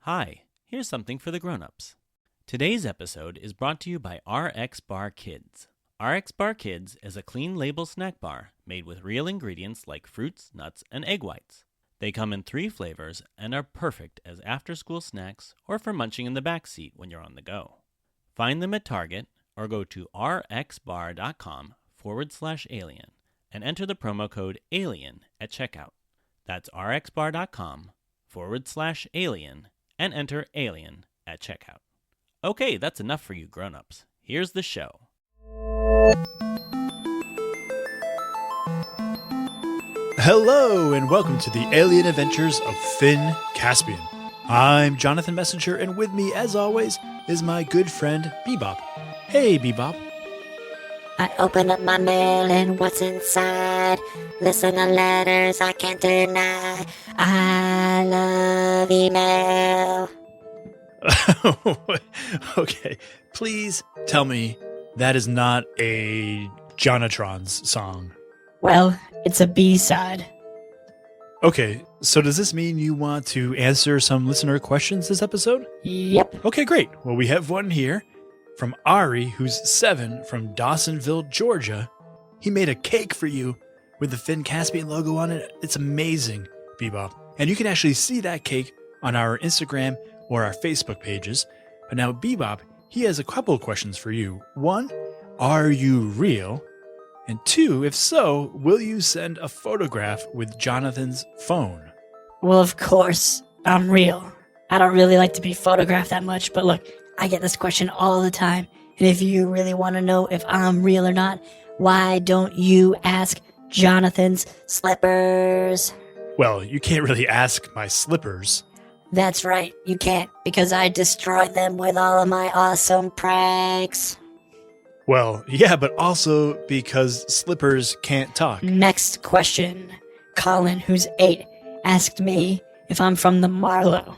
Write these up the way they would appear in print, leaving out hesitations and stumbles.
Hi, here's something for the grown-ups. Today's episode is brought to you by RX Bar Kids. RX Bar Kids is a clean label snack bar made with real ingredients like fruits, nuts, and egg whites. They come in 3 flavors and are perfect as after-school snacks or for munching in the back seat when you're on the go. Find them at Target or go to rxbar.com/alien and enter the promo code ALIEN at checkout. That's rxbar.com/alien and enter ALIEN at checkout. Okay, that's enough for you grown-ups. Here's the show. Hello and welcome to the alien adventures of Finn Caspian. I'm Jonathan Messenger, and with me, as always, is my good friend Bebop. Hey, Bebop. I open up my mail and what's inside? Listen to letters I can't deny. I love email. Okay, please tell me that is not a Jonatron's song. Well, it's a B-side. Okay, so does this mean you want to answer some listener questions this episode? Yep. Okay, great. Well, we have one here from Ari, who's 7 from Dawsonville, Georgia. He made a cake for you with the Finn Caspian logo on it. It's amazing, Bebop. And you can actually see that cake on our Instagram or our Facebook pages. But now, Bebop, he has a couple of questions for you. 1, are you real? And 2, if so, will you send a photograph with Jonathan's phone? Well, of course, I'm real. I don't really like to be photographed that much, but look, I get this question all the time. And if you really want to know if I'm real or not, why don't you ask Jonathan's slippers? Well, you can't really ask my slippers. That's right, you can't, because I destroyed them with all of my awesome pranks. Well, yeah, but also because slippers can't talk. Next question. Colin, who's 8, asked me if I'm from the Marlow.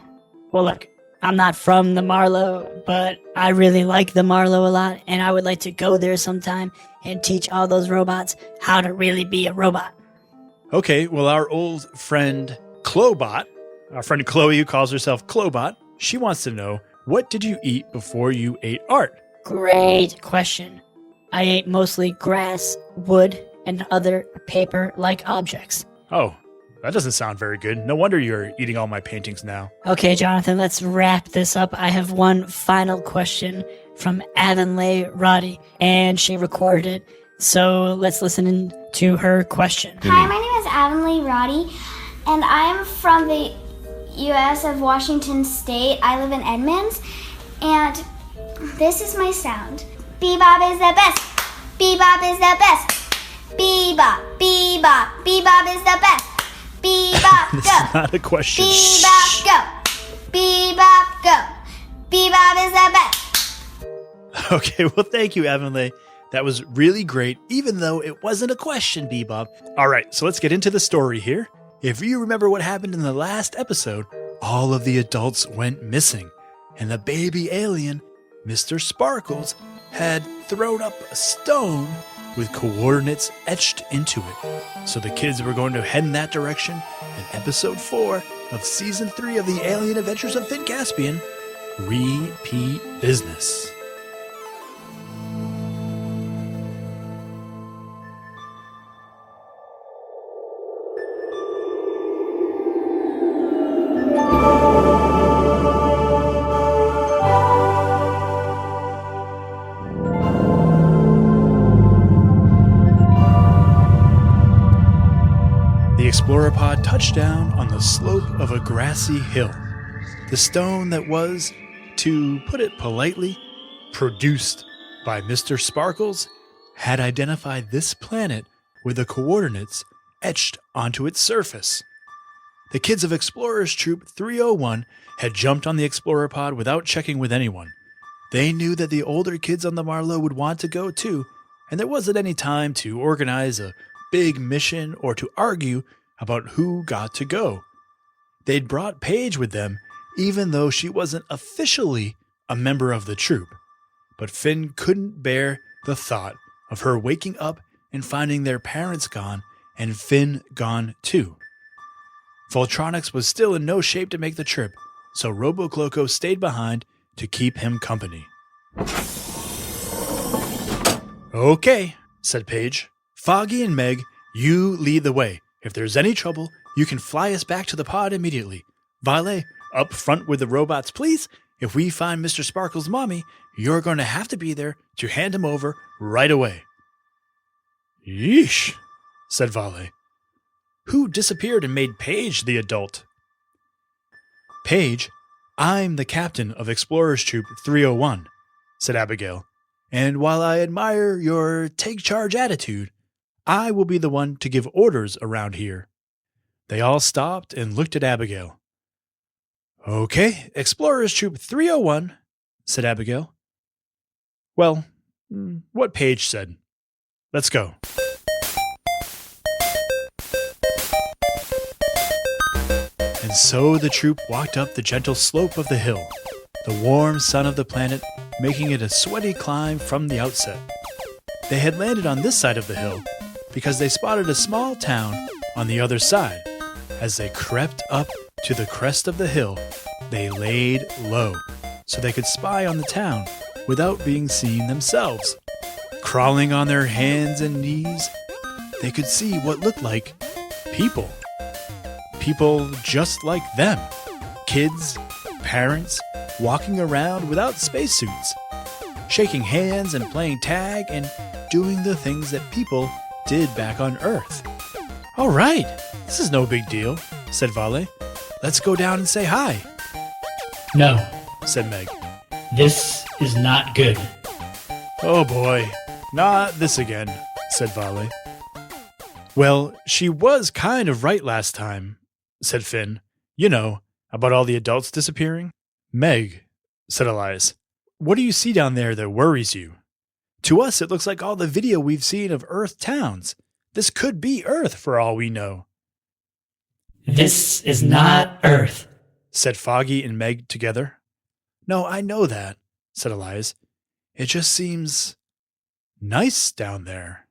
Well, look, I'm not from the Marlow, but I really like the Marlow a lot, and I would like to go there sometime and teach all those robots how to really be a robot. Okay, well, our old friend Clobot, our friend Chloe, who calls herself Clobot, she wants to know, what did you eat before you ate art? Great question. I ate mostly grass, wood, and other paper-like objects. Oh, that doesn't sound very good. No wonder you're eating all my paintings now. Okay, Jonathan, let's wrap this up. I have one final question from Avonlea Roddy, and she recorded it. So let's listen in to her question. Hi, my name is Avonlea Roddy, and I'm from the U.S. of Washington State. I live in Edmonds, and this is my sound. Bebop is the best. Bebop is the best. Bebop, bebop, bebop is the best. Bebop, This go. is not a question. Bebop, go. Bebop, go. Bebop is the best. Okay, well, thank you, Avonlea. That was really great, even though it wasn't a question, Bebop. All right, so let's get into the story here. If you remember what happened in the last episode, all of the adults went missing, and the baby alien, Mr. Sparkles, had thrown up a stone with coordinates etched into it. So the kids were going to head in that direction, and episode 4 of season 3 of the Alien Adventures of Finn Caspian, repeat business. The Explorer pod touched down on the slope of a grassy hill. The stone that was, to put it politely, produced by Mr. Sparkles had identified this planet with the coordinates etched onto its surface. The kids of Explorers Troop 301 had jumped on the Explorer pod without checking with anyone. They knew that the older kids on the Marlow would want to go too, and there wasn't any time to organize a big mission or to argue about who got to go. They'd brought Paige with them, even though she wasn't officially a member of the troop. But Finn couldn't bear the thought of her waking up and finding their parents gone and Finn gone too. Voltronics was still in no shape to make the trip, so Robocloco stayed behind to keep him company. Okay, said Paige. Foggy and Meg, you lead the way. If there's any trouble, you can fly us back to the pod immediately. Valet, up front with the robots, please. If we find Mr. Sparkle's mommy, you're going to have to be there to hand him over right away. Yeesh, said Valet. Who disappeared and made Paige the adult? Paige, I'm the captain of Explorers Troop 301, said Abigail. And while I admire your take-charge attitude, I will be the one to give orders around here. They all stopped and looked at Abigail. Okay, Explorers Troop 301, said Abigail. Well, what Paige said. Let's go. And so the troop walked up the gentle slope of the hill, the warm sun of the planet making it a sweaty climb from the outset. They had landed on this side of the hill because they spotted a small town on the other side. As they crept up to the crest of the hill, they laid low so they could spy on the town without being seen themselves. Crawling on their hands and knees, they could see what looked like people. People just like them. Kids, parents, walking around without spacesuits, shaking hands and playing tag and doing the things that people did back on Earth. All right, this is no big deal, said Valet. Let's go down and say hi. No, said Meg. this is not good. Oh boy, not this again, said Valet. Well, she was kind of right last time, said Finn. You know, about all the adults disappearing. Meg, said Elias, what do you see down there that worries you? To us, it looks like all the video we've seen of Earth towns. This could be Earth for all we know. This is not Earth, said Foggy and Meg together. No, I know that, said Elias. It just seems nice down there.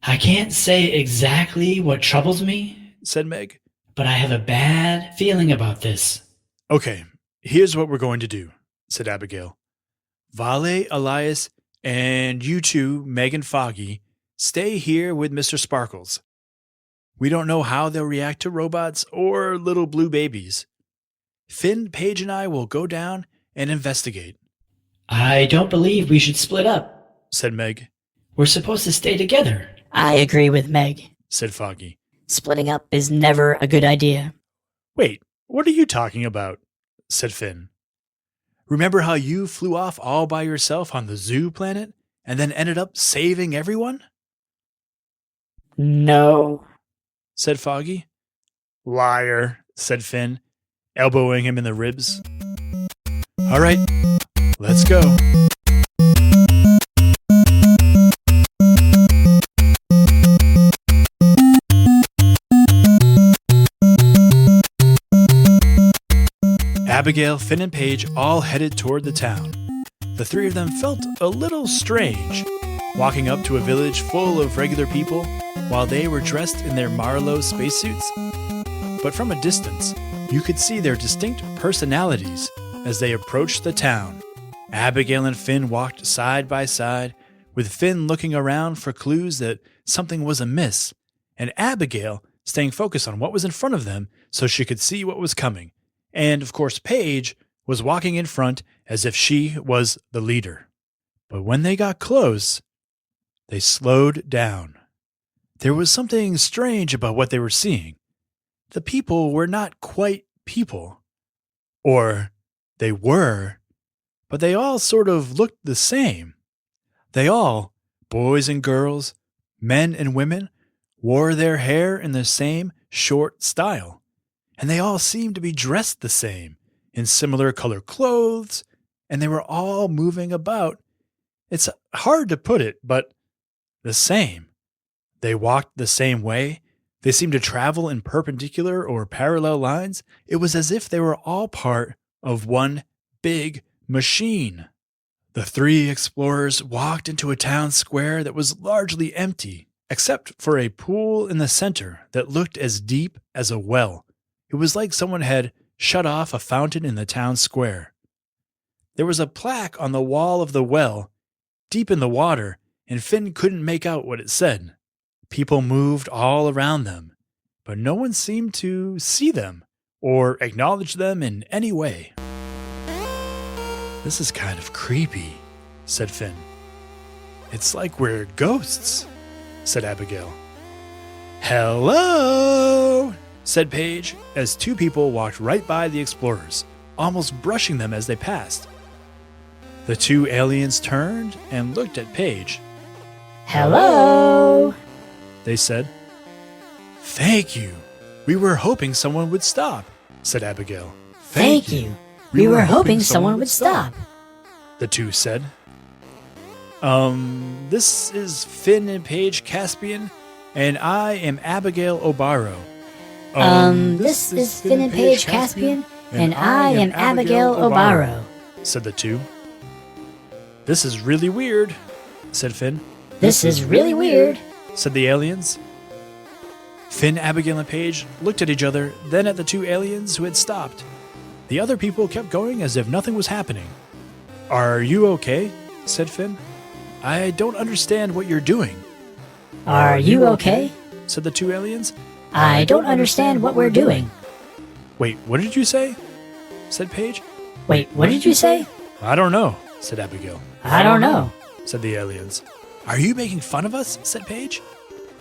I can't say exactly what troubles me, said Meg. But I have a bad feeling about this. Okay, here's what we're going to do, said Abigail. Valet, Elias, and you two, Meg and Foggy, stay here with Mr. Sparkles. We don't know how they'll react to robots or little blue babies. Finn, Paige, and I will go down and investigate. I don't believe we should split up, said Meg. We're supposed to stay together. I agree with Meg. Said Foggy. Splitting up is never a good idea. Wait, what are you talking about? Said Finn. Remember how you flew off all by yourself on the zoo planet and then ended up saving everyone? No, said Foggy. Liar, said Finn, elbowing him in the ribs. All right, let's go. Abigail, Finn, and Paige all headed toward the town. The three of them felt a little strange, walking up to a village full of regular people while they were dressed in their Marlowe spacesuits. But from a distance, you could see their distinct personalities as they approached the town. Abigail and Finn walked side by side, with Finn looking around for clues that something was amiss, and Abigail staying focused on what was in front of them so she could see what was coming. And, of course, Paige was walking in front as if she was the leader. But when they got close, they slowed down. There was something strange about what they were seeing. The people were not quite people. Or they were, but they all sort of looked the same. They all, boys and girls, men and women, wore their hair in the same short style. And they all seemed to be dressed the same, in similar color clothes, and they were all moving about. It's hard to put it, but the same. They walked the same way. They seemed to travel in perpendicular or parallel lines. It was as if they were all part of one big machine. The three explorers walked into a town square that was largely empty, except for a pool in the center that looked as deep as a well. It was like someone had shut off a fountain in the town square. There was a plaque on the wall of the well, deep in the water, and Finn couldn't make out what it said. People moved all around them, but no one seemed to see them or acknowledge them in any way. "This is kind of creepy," said Finn. "It's like we're ghosts," said Abigail. "Hello," said Paige, as two people walked right by the explorers, almost brushing them as they passed. The two aliens turned and looked at Paige. Hello? They said. "Thank you. We were hoping someone would stop," said Abigail. Thank you. We were hoping someone would stop. The two said. This is Finn and Paige Caspian, and I am Abigail O'Barrow." This is Finn and Paige Caspian, and I am Abigail O'Barrow, said the two. "This is really weird," said Finn. This is really weird, said the aliens. Finn, Abigail, and Paige looked at each other, then at the two aliens who had stopped. The other people kept going as if nothing was happening. "Are you okay?" said Finn. "I don't understand what you're doing," Are you okay? said the two aliens. I don't understand what we're doing. "Wait, what did you say?" said Paige. Wait, what did you say? "I don't know," said Abigail. I don't know. said the aliens. "Are you making fun of us?" said Paige.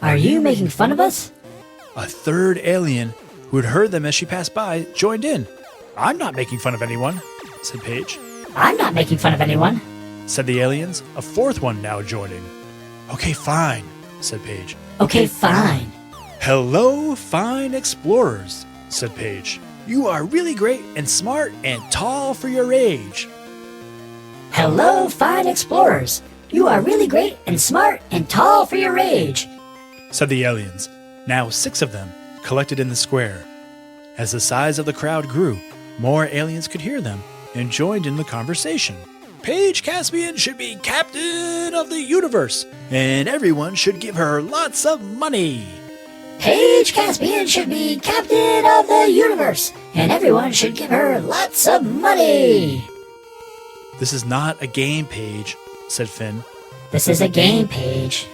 Are you making fun of us? A third alien, who had heard them as she passed by, joined in. "I'm not making fun of anyone," said Paige. I'm not making fun of anyone. Said the aliens, a fourth one now joining. "Okay, fine," said Paige. Okay, fine. "Hello, fine explorers," said Paige. "You are really great and smart and tall for your age." Hello, fine explorers. You are really great and smart and tall for your age, said the aliens, now 6 of them, collected in the square. As the size of the crowd grew, more aliens could hear them and joined in the conversation. "Paige Caspian should be captain of the universe, and everyone should give her lots of money." Paige Caspian should be captain of the universe, and everyone should give her lots of money. "This is not a game, Paige," said Finn. This is a game, Paige.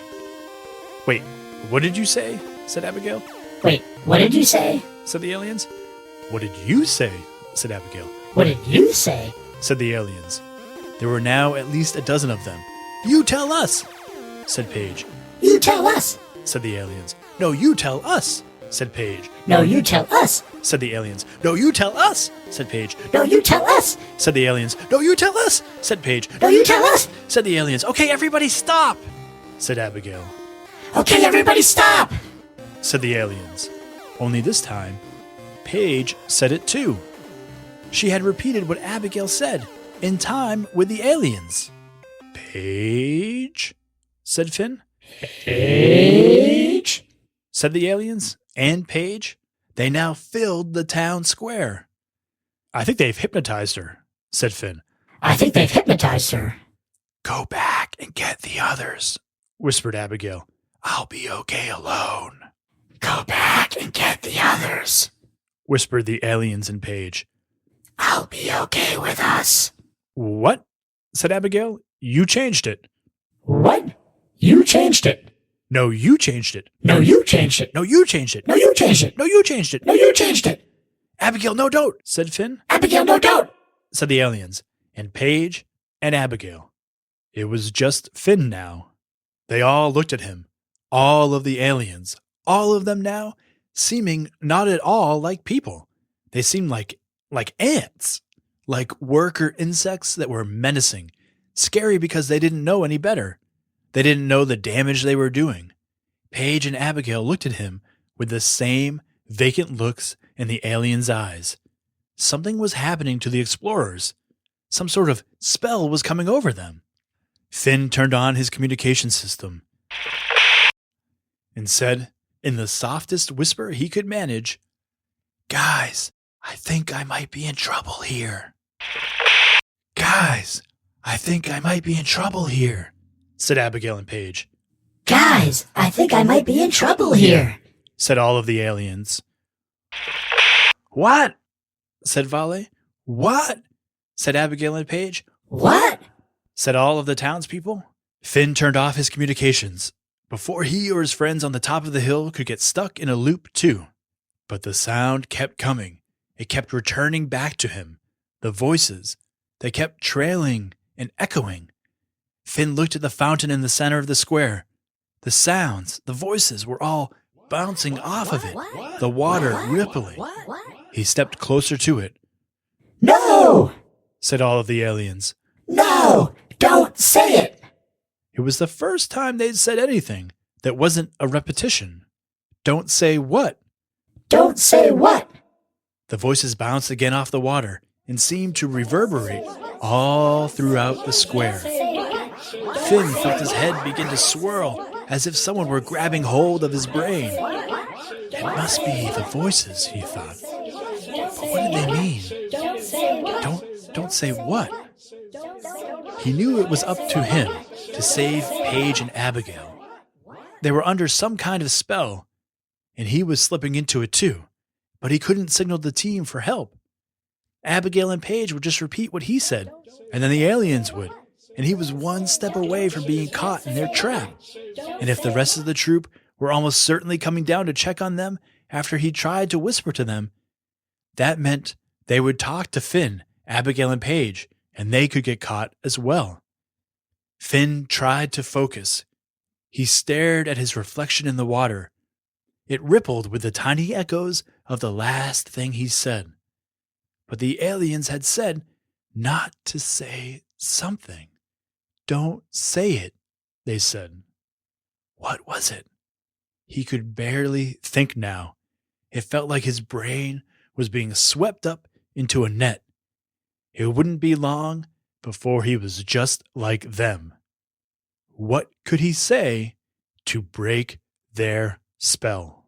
"Wait, what did you say?" said Abigail. Wait, what did you say? Said the aliens. "What did you say?" said Abigail. What did you say? Said the aliens. There were now at least a dozen of them. "You tell us," said Paige. You tell us. Said the aliens. "No, you tell us," said Paige. No, you tell us. Said the aliens. "No, you tell us," said Paige. No, you tell us. Said the aliens. "No, you tell us," said Paige. No, you tell us. Said the aliens. "Okay, everybody stop," said Abigail. Okay, everybody stop. Said the aliens. Only this time, Paige said it too. She had repeated what Abigail said, in time with the aliens. "Paige?" said Finn. Paige? Said the aliens, and Paige. They now filled the town square. "I think they've hypnotized her," said Finn. I think they've hypnotized her. "Go back and get the others," whispered Abigail. "I'll be okay alone." Go back and get the others. Whispered the aliens and Paige. I'll be okay with us. "What?" said Abigail. "You changed it." What? You changed it. "No, you changed it." No, you changed it. "No, you changed it." No, you changed it. "No, you changed it." No, you changed it. "Abigail, no, don't," said Finn. Abigail, no, don't. Said the aliens, and Paige and Abigail. It was just Finn now. They all looked at him, all of the aliens, all of them now, seeming not at all like people. They seemed like ants, like worker insects that were menacing, scary because they didn't know any better. They didn't know the damage they were doing. Paige and Abigail looked at him with the same vacant looks in the aliens' eyes. Something was happening to the explorers. Some sort of spell was coming over them. Finn turned on his communication system and said, in the softest whisper he could manage, "Guys, I think I might be in trouble here." "Guys, I think I might be in trouble here," said Abigail and Paige. Guys, I think I might be in trouble here, Said all of the aliens. "What?" said Vale. What? Said Abigail and Paige. What? Said all of the townspeople. Finn turned off his communications before he or his friends on the top of the hill could get stuck in a loop too. But the sound kept coming. It kept returning back to him. The voices, they kept trailing and echoing. Finn looked at the fountain in the center of the square. The sounds, the voices were all bouncing off of it, the water rippling. He stepped closer to it. No! Said all of the aliens. No! Don't say it! It was the first time they'd said anything that wasn't a repetition. Don't say what? Don't say what? The voices bounced again off the water and seemed to reverberate all throughout the square. Finn felt his head begin to swirl as if someone were grabbing hold of his brain. It must be the voices, he thought. But what did they mean? Don't say what? He knew it was up to him to save Paige and Abigail. They were under some kind of spell, and he was slipping into it too, but he couldn't signal the team for help. Abigail and Paige would just repeat what he said, and then the aliens would, and he was one step away from being caught in their trap. And if the rest of the troop were almost certainly coming down to check on them after he tried to whisper to them, that meant they would talk to Finn, Abigail, and Paige, and they could get caught as well. Finn tried to focus. He stared at his reflection in the water. It rippled with the tiny echoes of the last thing he said. But the aliens had said not to say something. Don't say it, they said. What was it? He could barely think now. It felt like his brain was being swept up into a net. It wouldn't be long before he was just like them. What could he say to break their spell?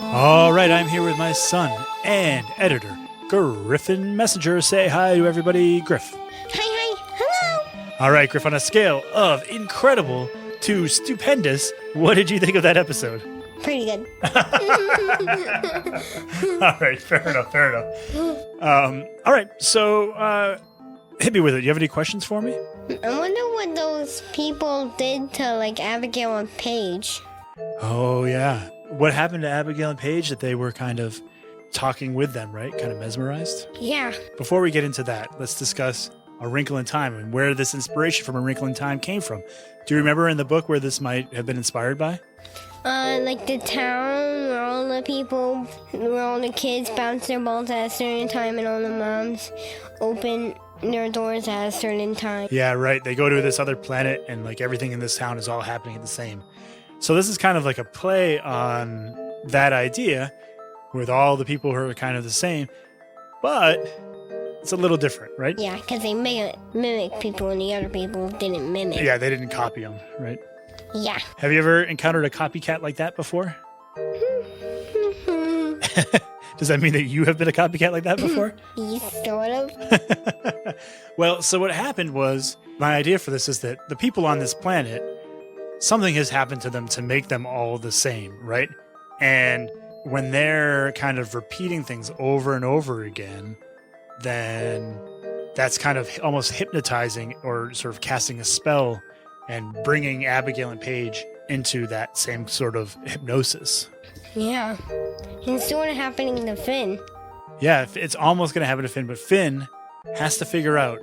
All right, I'm here with my son and editor, Griffin Messenger. Say hi to everybody, Griff. Hi. Hello. All right, Griff, on a scale of incredible to stupendous, what did you think of that episode? Pretty good. All right, fair enough. All right, so hit me with it. Do you have any questions for me? I wonder what those people did to, like, Abigail and Paige. Oh, yeah. What happened to Abigail and Paige that they were kind of talking with them, right? Kind of mesmerized? Yeah. Before we get into that, let's discuss A Wrinkle in Time and where this inspiration from A Wrinkle in Time came from. Do you remember in the book where this might have been inspired by? Like the town where all the people, where all the kids bounce their balls at a certain time and all the moms open their doors at a certain time. Yeah, right. They go to this other planet and like everything in this town is all happening at the same. So this is kind of like a play on that idea with all the people who are kind of the same, but it's a little different, right? Yeah, because they mimic people and the other people didn't mimic. Yeah, they didn't copy them, right? Yeah. Have you ever encountered a copycat like that before? Does that mean that you have been a copycat like that before? Sort of. Well, so what happened was, my idea for this is that the people on this planet, something has happened to them to make them all the same, right? And when they're kind of repeating things over and over again, then that's kind of almost hypnotizing or sort of casting a spell and bringing Abigail and Paige into that same sort of hypnosis. Yeah. It's sort of happening to Finn. Yeah, it's almost going to happen to Finn, but Finn has to figure out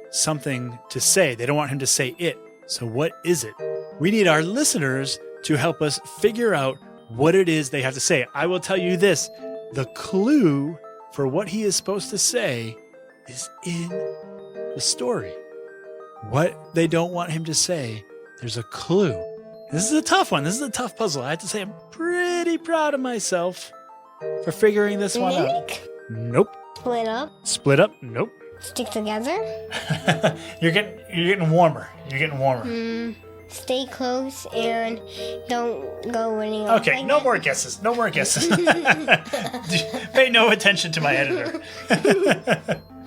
something to say. They don't want him to say it. So what is it? We need our listeners to help us figure out what it is they have to say. I will tell you this. The clue for what he is supposed to say is in the story. What they don't want him to say, there's a clue. This is a tough one. This is a tough puzzle. I have to say I'm pretty proud of myself for figuring this one out. Nope. Split up. Split up? Nope. Stick together. You're getting warmer. You're getting warmer. Stay close and don't go anywhere. Okay, no more guesses. No more guesses. Pay no attention to my editor.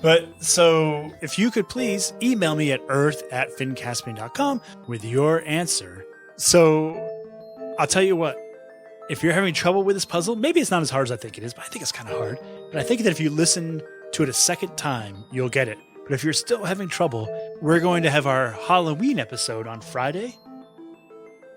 But so if you could please email me at earth@finncaspian.com with your answer. So I'll tell you what. If you're having trouble with this puzzle, maybe it's not as hard as I think it is, but I think it's kind of hard. But I think that if you listen to it a second time, you'll get it. But if you're still having trouble, we're going to have our Halloween episode on Friday.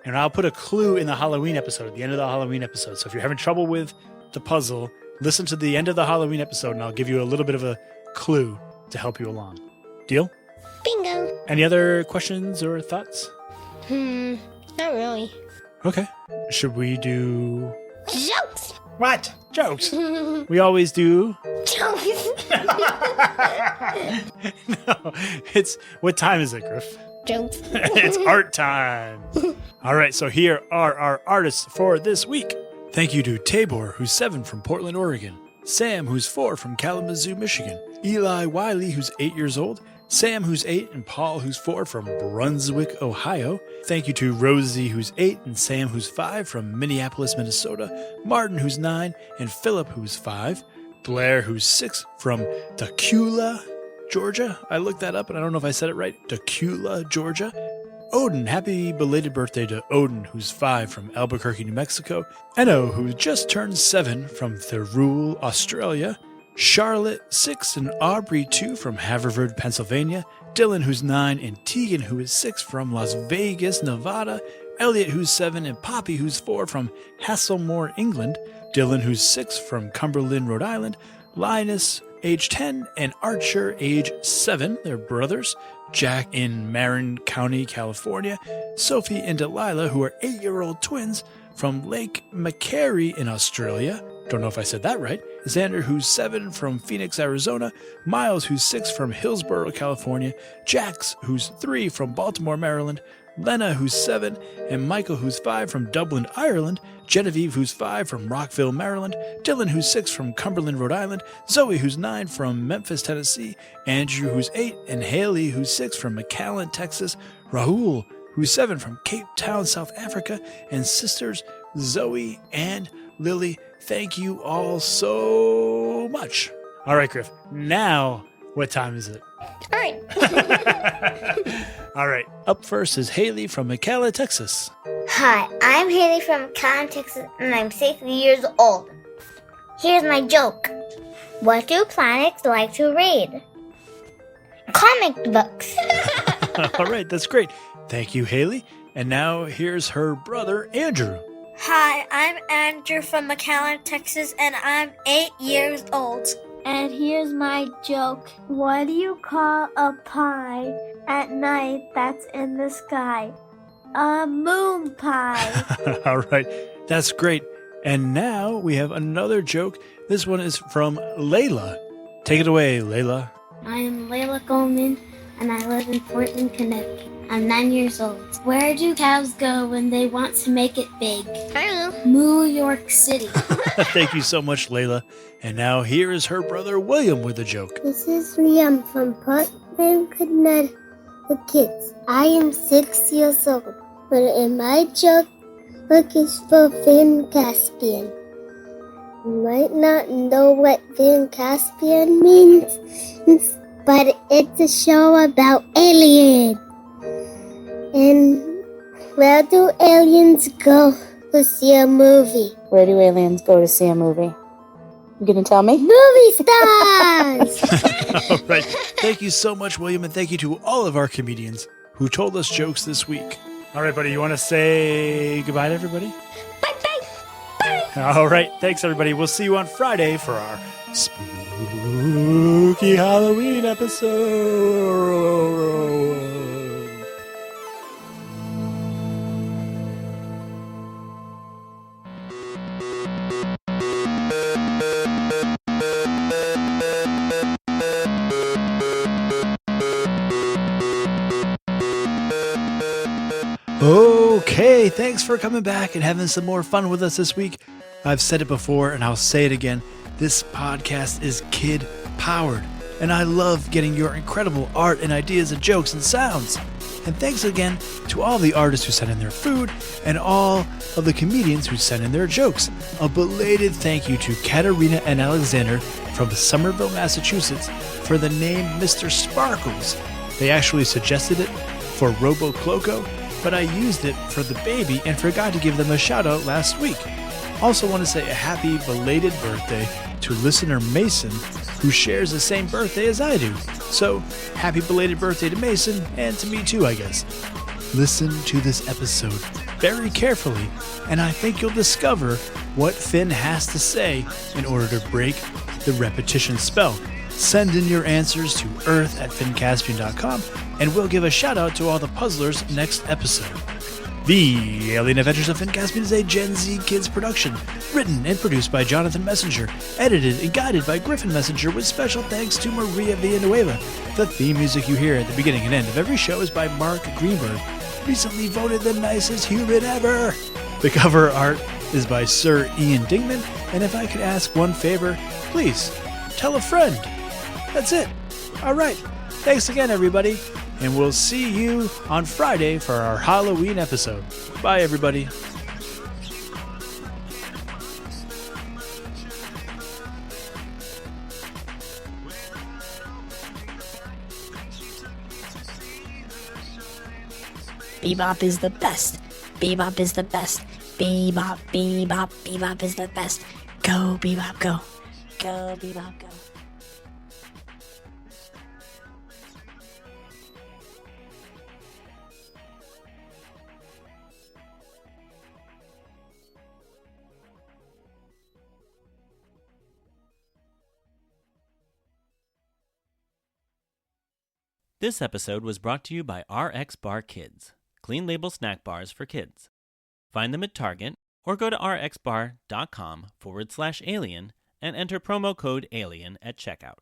And I'll put a clue in the Halloween episode, at the end of the Halloween episode. So if you're having trouble with the puzzle, listen to the end of the Halloween episode, and I'll give you a little bit of a clue to help you along. Deal? Bingo. Any other questions or thoughts? Not really. Okay. Should we do... Jokes. What? Jokes? We always do... Jokes. No, it's... What time is it, Griff? Jokes. It's art time. All right, so here are our artists for this week. Thank you to Tabor, who's 7 from Portland, Oregon. Sam, who's 4 from Kalamazoo, Michigan. Eli Wiley, who's 8 years old. Sam, who's 8, and Paul, who's 4 from Brunswick, Ohio. Thank you to Rosie, who's 8, and Sam, who's 5 from Minneapolis, Minnesota. Martin, who's 9, and Philip, who's 5. Blair, who's 6 from Dacula, Georgia. I looked that up, and I don't know if I said it right. Dacula, Georgia. Odin, happy belated birthday to Odin, who's 5 from Albuquerque, New Mexico. Enno, who just turned 7 from Thirroul, Australia. Charlotte, 6, and Aubrey, 2 from Haverford, Pennsylvania. Dylan, who's 9, and Tegan, who is 6 from Las Vegas, Nevada. Elliot, who's 7, and Poppy, who's 4 from Haslemere, England. Dylan, who's 6 from Cumberland, Rhode Island. Linus, age 10, and Archer, age 7. They're brothers. Jack in Marin County, California. Sophie and Delilah, who are 8-year-old twins from Lake Macquarie in Australia. Don't know if I said that right. Xander, who's 7 from Phoenix, Arizona. Miles, who's 6 from Hillsborough, California. Jax, who's 3 from Baltimore, Maryland. Lena, who's 7, and Michael, who's 5 from Dublin, Ireland. Genevieve, who's 5 from Rockville, Maryland. Dylan, who's 6 from Cumberland, Rhode Island. Zoe, who's 9 from Memphis, Tennessee. Andrew, who's 8, and Haley, who's 6 from McAllen, Texas. Rahul, who's 7 from Cape Town, South Africa. And sisters Zoe and Lily. Thank you all so much. All right, Griff. Now, what time is it? All right. All right. Up first is Haley from McAllen, Texas. Hi, I'm Haley from McAllen, Texas, and I'm 6 years old. Here's my joke. What do planets like to read? Comic books. All right, that's great. Thank you, Haley. And now here's her brother, Andrew. Hi, I'm Andrew from McAllen, Texas, and I'm 8 years old. And here's my joke. What do you call a pie at night that's in the sky? A moon pie. All right, that's great. And now we have another joke. This one is from Layla. Take it away, Layla. I am Layla Goldman, and I live in Portland, Connecticut. I'm 9 years old. Where do cows go when they want to make it big? I don't know. New York City. Thank you so much, Layla. And now here is her brother, William, with a joke. This is Liam from Portland, Connecticut. I am 6 years old. But in my joke is for Van Caspian. You might not know what Van Caspian means, but it's a show about aliens. And where do aliens go to see a movie? Where do aliens go to see a movie? You gonna tell me? Movie stars! All right. Thank you so much, William, and thank you to all of our comedians who told us jokes this week. All right, buddy, you want to say goodbye to everybody? Bye. All right. Thanks, everybody. We'll see you on Friday for our spooky Halloween episode. Okay, thanks for coming back and having some more fun with us this week. I've said it before and I'll say it again. This podcast is kid powered, and I love getting your incredible art and ideas and jokes and sounds. And thanks again to all the artists who sent in their food and all of the comedians who sent in their jokes. A belated thank you to Katerina and Alexander from Somerville, Massachusetts for the name Mr. Sparkles. They actually suggested it for Robo Cloco, but I used it for the baby and forgot to give them a shout out last week. Also want to say a happy belated birthday to listener Mason, who shares the same birthday as I do. So, happy belated birthday to Mason, and to me too, I guess. Listen to this episode very carefully, and I think you'll discover what Finn has to say in order to break the repetition spell. Send in your answers to earth@finncaspian.com, and we'll give a shout out to all the puzzlers next episode. The Alien Adventures of Finn Caspian is a Gen Z Kids production, written and produced by Jonathan Messenger, edited and guided by Griffin Messenger, with special thanks to Maria Villanueva. The theme music you hear at the beginning and end of every show is by Mark Greenberg, recently voted the nicest human ever. The cover art is by Sir Ian Dingman, and if I could ask one favor, please tell a friend. That's it. All right. Thanks again, everybody. And we'll see you on Friday for our Halloween episode. Bye, everybody. Bebop is the best. Bebop is the best. Bebop, bebop, bebop is the best. Go, bebop, go. Go, bebop, go. This episode was brought to you by RX Bar Kids, clean label snack bars for kids. Find them at Target or go to rxbar.com/alien and enter promo code ALIEN at checkout.